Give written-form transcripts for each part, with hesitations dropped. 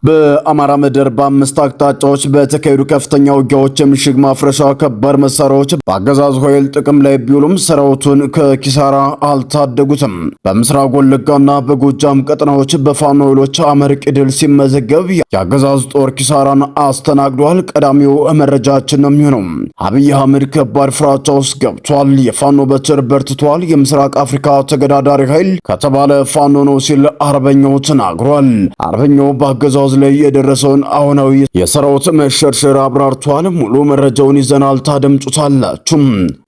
በአማራ ምድር በአምስት አቅጣጫዎች በተካሄዱ ከፍተኛ ውጊያዎች የምሽግ ማፍረሻ ከባድ መሳሪያዎች በአገዛዙ ኃይል ጥቅም ላይ ቢውሉም ሰራዊቱን ከኪሳራ አልታደጉትም። በምስራቅ ወለጋና በጎጃም ቀጠናዎች በፋኖ ኃይሎች አመርቂ ድል ሲመዘገብ የአገዛዙ ጦር ኪሳራን አስተናግዷል። ቀዳሚው መረጃችን ነው የሚሆነው። አብይ አህመድ ከባድ ፍራቻ ውስጥ ገብቷል። የፋኖ በትር በርትቷል። የምስራቅ አፍሪካ ተገዳዳሪ ኃይል ከተባለ ፋኖ ነው ሲል አርበኛው ተናግሯል። አርበኛው በአገዛዙ ላይ የደረሰውን አሁናዊ የሰራዊት መሸርሸር አብራርቷል። ሙሉ መረጃውን ይዘናል፣ ታደምጡታላችሁ።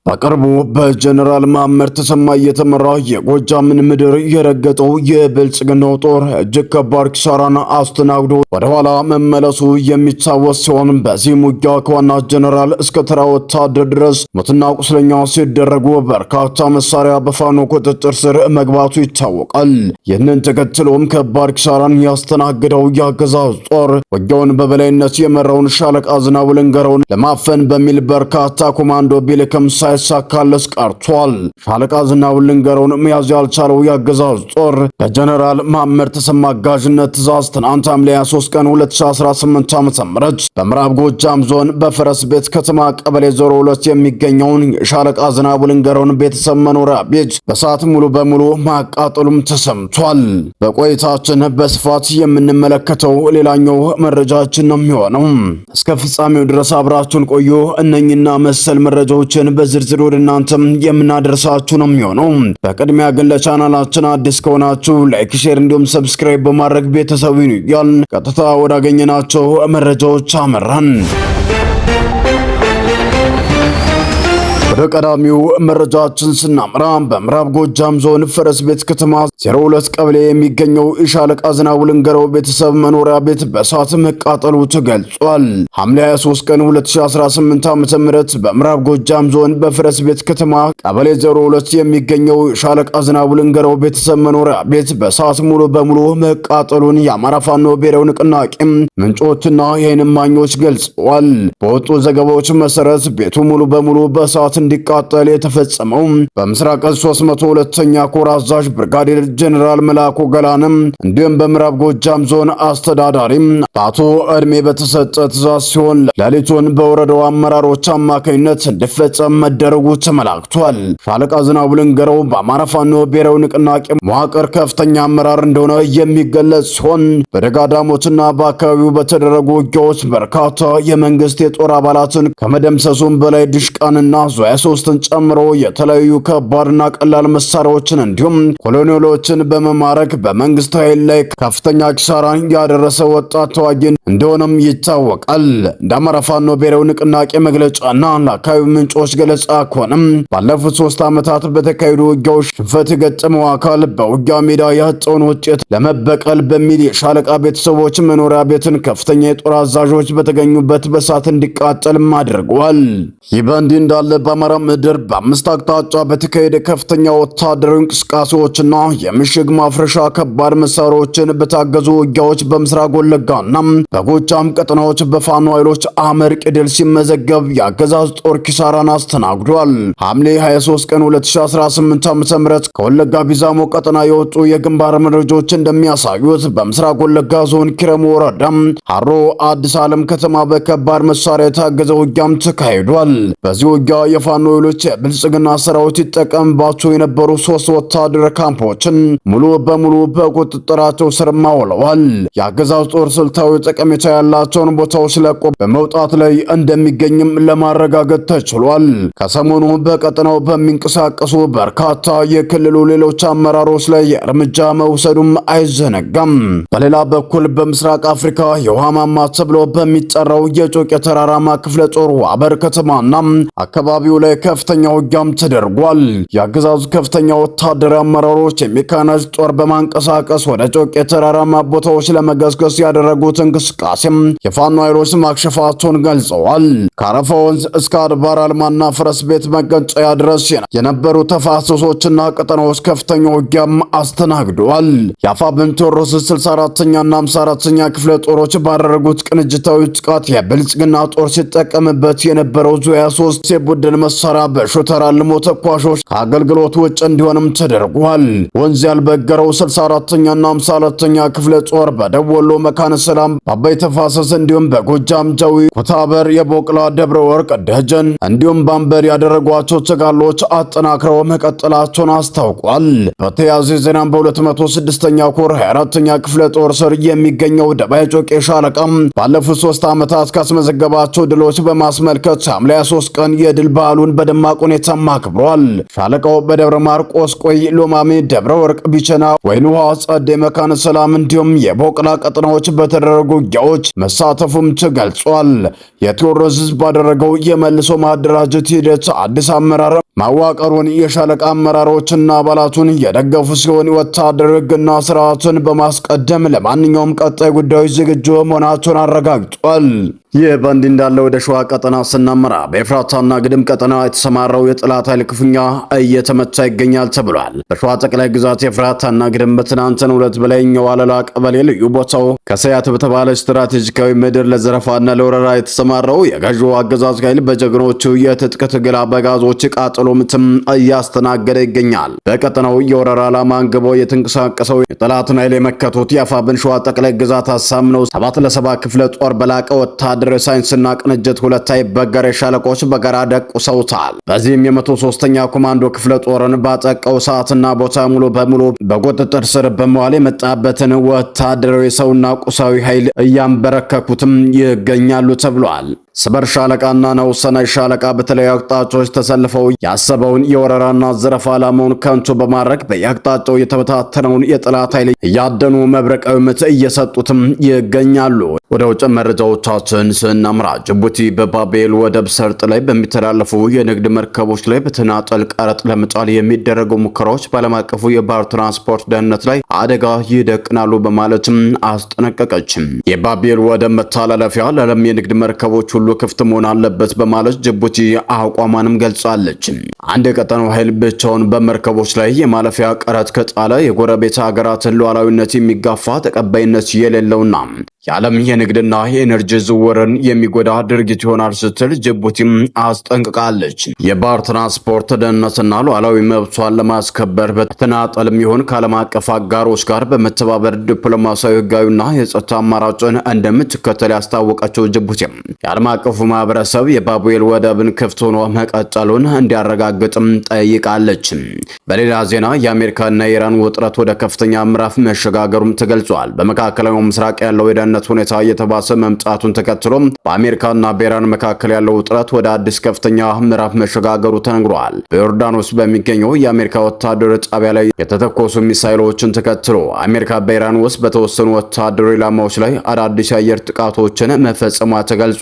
በቅርቡ በጀነራል መሐመድ ተሰማ እየተመራ የጎጃምን ምድር የረገጠው የብልጽግናው ጦር እጅግ ከባድ ኪሳራን አስተናግዶ ወደ ኋላ መመለሱ የሚታወስ ሲሆን በዚህም ውጊያ ከዋና ጀነራል እስከ ተራ ወታደር ድረስ ሞትና ቁስለኛ ሲደረጉ በርካታ መሳሪያ በፋኖ ቁጥጥር ስር መግባቱ ይታወቃል። ይህንን ተከትሎም ከባድ ኪሳራን ያስተናገደው የአገዛዙ ጦር ውጊያውን በበላይነት የመራውን ሻለቃ ዝናቡ ልንገረውን ለማፈን በሚል በርካታ ኮማንዶ ቢልክም ሳይሳካለስ ቀርቷል። ሻለቃ ዝናቡ ልንገረውን መያዝ ያልቻለው የአገዛዙ ጦር በጀነራል መሐመድ ተሰማ አጋዥነት ትእዛዝ ትናንት ሐምሌ 23 ቀን 2018 ዓ.ም በምዕራብ ጎጃም ዞን በፈረስ ቤት ከተማ ቀበሌ 02 የሚገኘውን የሻለቃ ዝናቡ ልንገረውን ቤተሰብ መኖሪያ ቤት በሰዓት ሙሉ በሙሉ ማቃጠሉም ተሰምቷል። በቆይታችን በስፋት የምንመለከተው ሌላኛው መረጃችን ነው የሚሆነው። እስከ ፍጻሜው ድረስ አብራችሁን ቆዩ። እነኝና መሰል መረጃዎችን በዝርዝር ወደ እናንተም የምናደርሳችሁ ነው የሚሆነው። በቅድሚያ ግን ለቻናላችን አዲስ ከሆናችሁ ላይክ፣ ሼር እንዲሁም ሰብስክራይብ በማድረግ ቤተሰብ ይሁኑ እያልን ቀጥታ ወዳገኘናቸው መረጃዎች አመራን። ወደ ቀዳሚው መረጃችን ስናምራ በምዕራብ ጎጃም ዞን ፈረስ ቤት ከተማ 02 ቀበሌ የሚገኘው የሻለቃ ዝናቡ ልንገረው ቤተሰብ መኖሪያ ቤት በእሳት መቃጠሉ ተገልጿል። ሐምሌ 23 ቀን 2018 ዓ.ም በምዕራብ ጎጃም ዞን በፈረስ ቤት ከተማ ቀበሌ 02 የሚገኘው የሻለቃ ዝናቡ ልንገረው ቤተሰብ መኖሪያ ቤት በእሳት ሙሉ በሙሉ መቃጠሉን የአማራ ፋኖ ብሔራዊ ንቅናቄ ምንጮችና የዓይን እማኞች ገልጸዋል። በወጡ ዘገባዎች መሰረት ቤቱ ሙሉ በሙሉ በእሳት እንዲቃጠል የተፈጸመው በምስራቅ 302ኛ ኮር አዛዥ ብርጋዴር ጀነራል መላኩ ገላንም እንዲሁም በምዕራብ ጎጃም ዞን አስተዳዳሪ በአቶ እድሜ በተሰጠ ትእዛዝ ሲሆን ሌሊቱን በወረዳው አመራሮች አማካኝነት እንዲፈጸም መደረጉ ተመላክቷል። ሻለቃ ዝናቡ ልንገረው በአማራ ፋኖ ብሔራዊ ንቅናቄ መዋቅር ከፍተኛ አመራር እንደሆነ የሚገለጽ ሲሆን በደጋዳሞትና በአካባቢው በተደረጉ ውጊያዎች በርካታ የመንግስት የጦር አባላትን ከመደምሰሱም በላይ ድሽቃንና ዙ 23ን ጨምሮ የተለያዩ ከባድና ቀላል መሳሪያዎችን እንዲሁም ኮሎኔሎችን በመማረክ በመንግስት ኃይል ላይ ከፍተኛ ኪሳራን ያደረሰ ወጣት ተዋጊ እንደሆነም ይታወቃል። እንደ አማራ ፋኖ ብሔራዊ ንቅናቄ መግለጫና ለአካባቢ ምንጮች ገለጻ ከሆነም ባለፉት 3 ዓመታት በተካሄዱ ውጊያዎች ሽንፈት የገጠመው አካል በውጊያ ሜዳ ያጣውን ውጤት ለመበቀል በሚል የሻለቃ ቤተሰቦች መኖሪያ ቤትን ከፍተኛ የጦር አዛዦች በተገኙበት በእሳት እንዲቃጠልም አድርገዋል። ይህ በእንዲህ እንዳለ በአማራ ምድር በአምስት አቅጣጫ በተካሄደ ከፍተኛ ወታደራዊ እንቅስቃሴዎችና የምሽግ ማፍረሻ ከባድ መሳሪያዎችን በታገዙ ውጊያዎች በምስራቅ ወለጋና በጎጃም ቀጠናዎች በፋኖ ኃይሎች አመርቂ ድል ሲመዘገብ የአገዛዝ ጦር ኪሳራን አስተናግዷል። ሐምሌ 23 ቀን 2018 ዓ.ም ከወለጋ ቢዛሞ ቀጠና የወጡ የግንባር መረጃዎች እንደሚያሳዩት በምስራቅ ወለጋ ዞን ኪረሙ ወረዳ ሀሮ አዲስ ዓለም ከተማ በከባድ መሳሪያ የታገዘ ውጊያም ተካሂዷል። በዚህ ውጊያ የፋኖ ኃይሎች የብልጽግና ሰራዊት ይጠቀምባቸው የነበሩ 3 ወታደር ካምፖችን ሙሉ በሙሉ በቁጥጥራቸው ስር ማውለዋል። የአገዛዝ ጦር ስልታዊ ጠቀሜታ ያላቸውን ቦታዎች ለቆ በመውጣት ላይ እንደሚገኝም ለማረጋገጥ ተችሏል። ከሰሞኑ በቀጠናው በሚንቀሳቀሱ በርካታ የክልሉ ሌሎች አመራሮች ላይ እርምጃ መውሰዱም አይዘነጋም። በሌላ በኩል በምስራቅ አፍሪካ የውሃ ማማ ተብሎ በሚጠራው የጮቄ ተራራማ ክፍለ ጦር ዋበር ከተማና አካባቢው ላይ ከፍተኛ ውጊያም ተደርጓል። የአገዛዙ ከፍተኛ ወታደራዊ አመራሮች የሜካናይዝድ ጦር በማንቀሳቀስ ወደ ጮቄ ተራራማ ቦታዎች ለመገስገስ ያደረጉት እንቅስቃሴም የፋኖ ኃይሎች ማክሸፋቸውን ገልጸዋል። ከአረፋ ወንዝ እስከ አድባር አልማና ፈረስ ቤት መገንጠያ ድረስ የነበሩ ተፋሰሶችና ቀጠናዎች ከፍተኛ ውጊያም አስተናግደዋል። የአፋብኃኝ ቴዎድሮስ 64ኛና 54ኛ ክፍለ ጦሮች ባደረጉት ቅንጅታዊ ጥቃት የብልጽግና ጦር ሲጠቀምበት የነበረው ዙ 23 የቡድን መሳሪያ በሾተር አልሞ ተኳሾች ከአገልግሎት ውጭ እንዲሆንም ተደርጓል። ወንዝ ወንዝ ያልበገረው 64ኛና 52ኛ ክፍለ ጦር በደቡብ ወሎ መካነ ሰላም በአባይ ተፋሰስ እንዲሁም በጎጃም ጃዊ ኩታበር የቦቅላ ደብረ ወርቅ ደጀን እንዲሁም ባምበር ያደረጓቸው ተጋድሎች አጠናክረው መቀጠላቸውን አስታውቋል። በተያያዘ ዜናም በ206ኛ ኮር 24ኛ ክፍለ ጦር ስር የሚገኘው ደባይ ጮቄ ሻለቃም ባለፉት 3 ዓመታት ካስመዘገባቸው ድሎች በማስመልከት ሐምሌ 23 ቀን የድል በዓሉን በደማቅ ሁኔታ አክብሯል። ሻለቃው በደብረ ማርቆስ፣ ቆይ፣ ሎማሜ፣ ደብረ ወርቅ፣ ቢቸና፣ ወይን ውሃ፣ ጸዴ፣ መካነ ሰላም እንዲሁም የቦቅላ ቀጠናዎች በተደረጉ ውጊያዎች መሳተፉም ተገልጿል። የቴዎድሮስ ሕዝብ ባደረገው የመልሶ ማደራጀት ሂደት አዲስ አመራር ማዋቀሩን የሻለቃ አመራሮችና አባላቱን የደገፉ ሲሆን ወታደር ሕግና ስርዓትን በማስቀደም ለማንኛውም ቀጣይ ጉዳዮች ዝግጁ መሆናቸውን አረጋግጧል። ይህ በእንዲህ እንዳለ ወደ ሸዋ ቀጠና ስናመራ በኤፍራታና ግድም ቀጠና የተሰማራው የጠላት ኃይል ክፉኛ እየተመታ ይገኛል ተብሏል። በሸዋ ጠቅላይ ግዛት ኤፍራታና ግድም በትናንትናው ዕለት በላይኛው አለላ ቀበሌ ልዩ ቦታው ከሰያት በተባለ ስትራቴጂካዊ ምድር ለዘረፋና ለወረራ የተሰማራው የገዢው አገዛዝ ኃይል በጀግኖቹ የትጥቅ ትግል አበጋዞች ቃጠሎ ምትም እያስተናገደ ይገኛል። በቀጠናው የወረራ ዓላማ አንግቦ የተንቀሳቀሰው የጠላትን ኃይል የመከቱት የአፋብን ሸዋ ጠቅላይ ግዛት አሳምነው 7 ክፍለ ጦር በላቀ ወታደራዊ ሳይንስና ቅንጅት ሁለት አይበገሬ ሻለቆች በጋራ ደቁሰውታል። በዚህም የ103ኛ ኮማንዶ ክፍለ ጦርን ባጠቀው ሰዓትና ቦታ ሙሉ በሙሉ በቁጥጥር ስር በመዋል የመጣበትን ወታደራዊ ሰውና ቁሳዊ ኃይል እያንበረከኩትም ይገኛሉ ተብሏል። ስበር ሻለቃና ነውሰናይ ሻለቃ በተለያዩ አቅጣጫዎች ተሰልፈው ያሰበውን የወረራና ዘረፋ ዓላማውን ከንቱ በማድረግ በየአቅጣጫው የተበታተነውን የጠላት ኃይል እያደኑ መብረቃዊ ምት እየሰጡትም ይገኛሉ። ወደ ውጭ መረጃዎቻችን ስናምራ ጅቡቲ በባቤል ወደብ ሰርጥ ላይ በሚተላለፉ የንግድ መርከቦች ላይ በተናጠል ቀረጥ ለመጣል የሚደረጉ ሙከራዎች በዓለም አቀፉ የባህር ትራንስፖርት ደህንነት ላይ አደጋ ይደቅናሉ በማለትም አስጠነቀቀች። የባቤል ወደብ መተላለፊያ ለዓለም የንግድ መርከቦች ሁሉ ክፍት መሆን አለበት በማለት ጅቡቲ አቋሟንም ገልጻለች። አንድ የቀጠናው ኃይል ብቻውን በመርከቦች ላይ የማለፊያ ቀረጥ ከጣለ የጎረቤት ሀገራትን ሉዓላዊነት የሚጋፋ ተቀባይነት የሌለውና የዓለም የንግድና የኤነርጂ ዝውውርን የሚጎዳ ድርጊት ይሆናል ስትል ጅቡቲም አስጠንቅቃለች። የባህር ትራንስፖርት ደህንነትና ሉዓላዊ መብቷን ለማስከበር በተናጠልም ይሁን ከዓለም አቀፍ አጋሮች ጋር በመተባበር ዲፕሎማሲያዊ፣ ሕጋዊና የጸጥታ አማራጭን እንደምትከተል ያስታወቀችው ጅቡቲ የዓለም አቀፉ ማህበረሰብ የባቤል ወደብን ክፍት ሆኖ መቀጠሉን እንዲያረጋግጥም ጠይቃለች። በሌላ ዜና የአሜሪካና የኢራን ውጥረት ወደ ከፍተኛ ምዕራፍ መሸጋገሩም ተገልጿል። በመካከለኛው ምስራቅ ያለው የደህንነት ሁኔታ እየተባሰ መምጣቱን ተከትሎ በአሜሪካና በኢራን መካከል ያለው ውጥረት ወደ አዲስ ከፍተኛ ምዕራፍ መሸጋገሩ ተነግሯል። በዮርዳኖስ በሚገኘው የአሜሪካ ወታደራዊ ጣቢያ ላይ የተተኮሱ ሚሳይሎችን ተከትሎ አሜሪካ በኢራን ውስጥ በተወሰኑ ወታደራዊ ኢላማዎች ላይ አዳዲስ የአየር ጥቃቶችን መፈጸሟ ተገልጿል።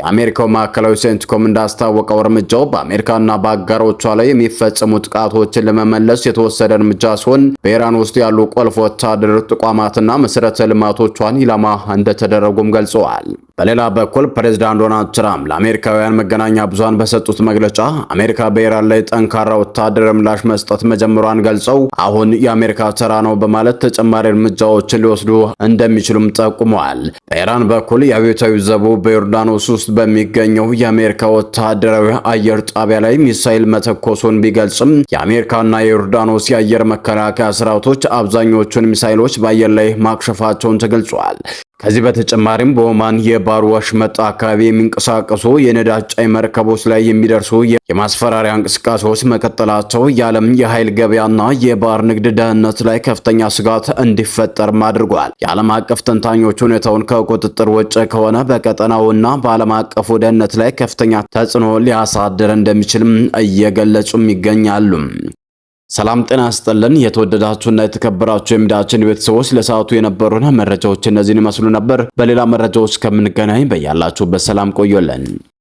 የአሜሪካው ማዕከላዊ ሴንትኮም እንዳስታወቀው እርምጃው በአሜሪካና በአጋሮቿ ላይ የሚፈጸሙ ጥቃቶችን ለመመለስ የተወሰደ እርምጃ ሲሆን በኢራን ውስጥ ያሉ ቁልፍ ወታደራዊ ተቋማትና መሰረተ ልማቶቿን ኢላማ እንደተደረጉም ገልጸዋል። በሌላ በኩል ፕሬዝዳንት ዶናልድ ትራምፕ ለአሜሪካውያን መገናኛ ብዙሃን በሰጡት መግለጫ አሜሪካ በኢራን ላይ ጠንካራ ወታደራዊ ምላሽ መስጠት መጀመሯን ገልጸው አሁን የአሜሪካ ተራ ነው በማለት ተጨማሪ እርምጃዎችን ሊወስዱ እንደሚችሉም ጠቁመዋል። በኢራን በኩል የአብዮታዊ ዘቡ በዮርዳኖስ ውስጥ በሚገኘው የአሜሪካ ወታደራዊ አየር ጣቢያ ላይ ሚሳይል መተኮሱን ቢገልጽም የአሜሪካና የዮርዳኖስ የአየር መከላከያ ሰራዊቶች አብዛኞቹን ሚሳይሎች በአየር ላይ ማክሸፋቸውን ተገልጿል። ከዚህ በተጨማሪም በኦማን የባህር ወሽመጥ አካባቢ የሚንቀሳቀሱ የነዳጅ ጫኝ መርከቦች ላይ የሚደርሱ የማስፈራሪያ እንቅስቃሴዎች መቀጠላቸው የዓለም የኃይል ገበያና የባህር ንግድ ደህንነት ላይ ከፍተኛ ስጋት እንዲፈጠርም አድርጓል። የዓለም አቀፍ ተንታኞች ሁኔታውን ከቁጥጥር ውጭ ከሆነ በቀጠናውና በዓለም አቀፉ ደህንነት ላይ ከፍተኛ ተጽዕኖ ሊያሳድር እንደሚችልም እየገለጹም ይገኛሉ። ሰላም ጤና ያስጥልን። የተወደዳችሁና የተከበራችሁ የሚዲያችን ቤተሰቦች ለሰዓቱ የነበሩን መረጃዎች እነዚህን ይመስሉ ነበር። በሌላ መረጃዎች ከምንገናኝ በያላችሁበት ሰላም ቆዩልን።